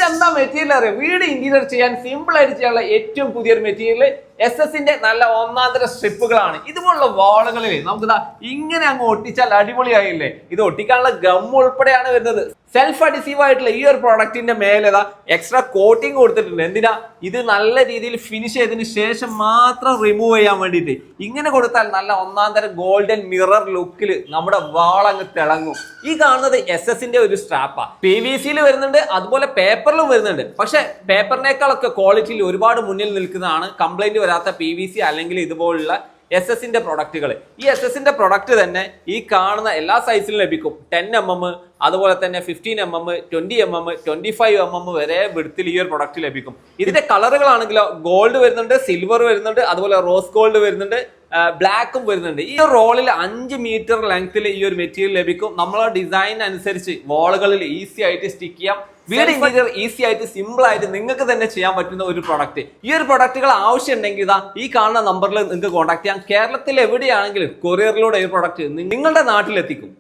ഇതെന്താ മെറ്റീരിയൽ അറിയാം? വീട് ഇന്റീരിയർ ചെയ്യാൻ സിമ്പിൾ ആയിട്ട് ചെയ്യാനുള്ള ഏറ്റവും പുതിയൊരു മെറ്റീരിയൽ SS-ന്റെ നല്ല ഒന്നാന്തര സ്ട്രിപ്പുകളാണ്. ഇതുപോലുള്ള വാളുകളിൽ നമുക്ക് ഇങ്ങനെ അങ്ങ് ഒട്ടിച്ചാൽ അടിപൊളിയായില്ലേ? ഇത് ഒട്ടിക്കാനുള്ള ഗം ഉൾപ്പെടെയാണ് വരുന്നത്. സെൽഫ് അഡിസീവ് ആയിട്ടുള്ള ഈ ഒരു പ്രൊഡക്റ്റിന്റെ മേലെ എക്സ്ട്രാ കോട്ടിംഗ് കൊടുത്തിട്ടുണ്ട്. എന്തിനാ? ഇത് നല്ല രീതിയിൽ ഫിനിഷ് ചെയ്തതിന് ശേഷം മാത്രം റിമൂവ് ചെയ്യാൻ വേണ്ടിയിട്ട്. ഇങ്ങനെ കൊടുത്താൽ നല്ല ഒന്നാന്തരം ഗോൾഡൻ മിറർ ലുക്കിൽ നമ്മുടെ വാളങ്ങ് തിളങ്ങും. ഈ കാണുന്നത് SS-ന്റെ ഒരു സ്ട്രാപ്പാ. PVC-യിൽ വരുന്നുണ്ട്, അതുപോലെ പേപ്പറിലും വരുന്നുണ്ട്. പക്ഷെ പേപ്പറിനേക്കാളൊക്കെ ക്വാളിറ്റിയിൽ ഒരുപാട് മുന്നിൽ നിൽക്കുന്നതാണ് കംപ്ലൈന്റ് വരാത്ത PVC അല്ലെങ്കിൽ ഇതുപോലുള്ള SS-ന്റെ പ്രൊഡക്റ്റുകൾ. ഈ SS-ന്റെ പ്രൊഡക്റ്റ് തന്നെ ഈ കാണുന്ന എല്ലാ സൈസിലും ലഭിക്കും. 10mm, അതുപോലെ തന്നെ 15mm, 20mm, 25mm വരെ വിഡ്ത്തിൽ ഈ ഒരു പ്രൊഡക്റ്റ് ലഭിക്കും. ഇതിന്റെ കളറുകളാണെങ്കിലോ ഗോൾഡ് വരുന്നുണ്ട്, സിൽവർ വരുന്നുണ്ട്, അതുപോലെ റോസ് ഗോൾഡ് വരുന്നുണ്ട്, ബ്ലാക്കും വരുന്നുണ്ട്. ഈ ഒരു റോളിൽ 5 മീറ്റർ ലെങ്ത്തിൽ ഈ ഒരു മെറ്റീരിയൽ ലഭിക്കും. നമ്മളെ ഡിസൈൻ അനുസരിച്ച് വാളുകളിൽ ഈസി ആയിട്ട് സ്റ്റിക്ക് ചെയ്യാം. വീട് ഇന്റീരിയർ ഈസി ആയിട്ട് സിമ്പിൾ ആയിട്ട് നിങ്ങൾക്ക് തന്നെ ചെയ്യാൻ പറ്റുന്ന ഒരു പ്രൊഡക്റ്റ്. ഈ ഒരു പ്രൊഡക്റ്റുകൾ ആവശ്യം ഉണ്ടെങ്കിൽ ഈ കാണുന്ന നമ്പറിൽ നിങ്ങൾക്ക് കോൺടാക്ട് ചെയ്യാം. കേരളത്തിൽ എവിടെയാണെങ്കിലും കൊറിയറിലൂടെ ഈ പ്രൊഡക്റ്റ് നിങ്ങളുടെ നാട്ടിലെത്തിക്കും.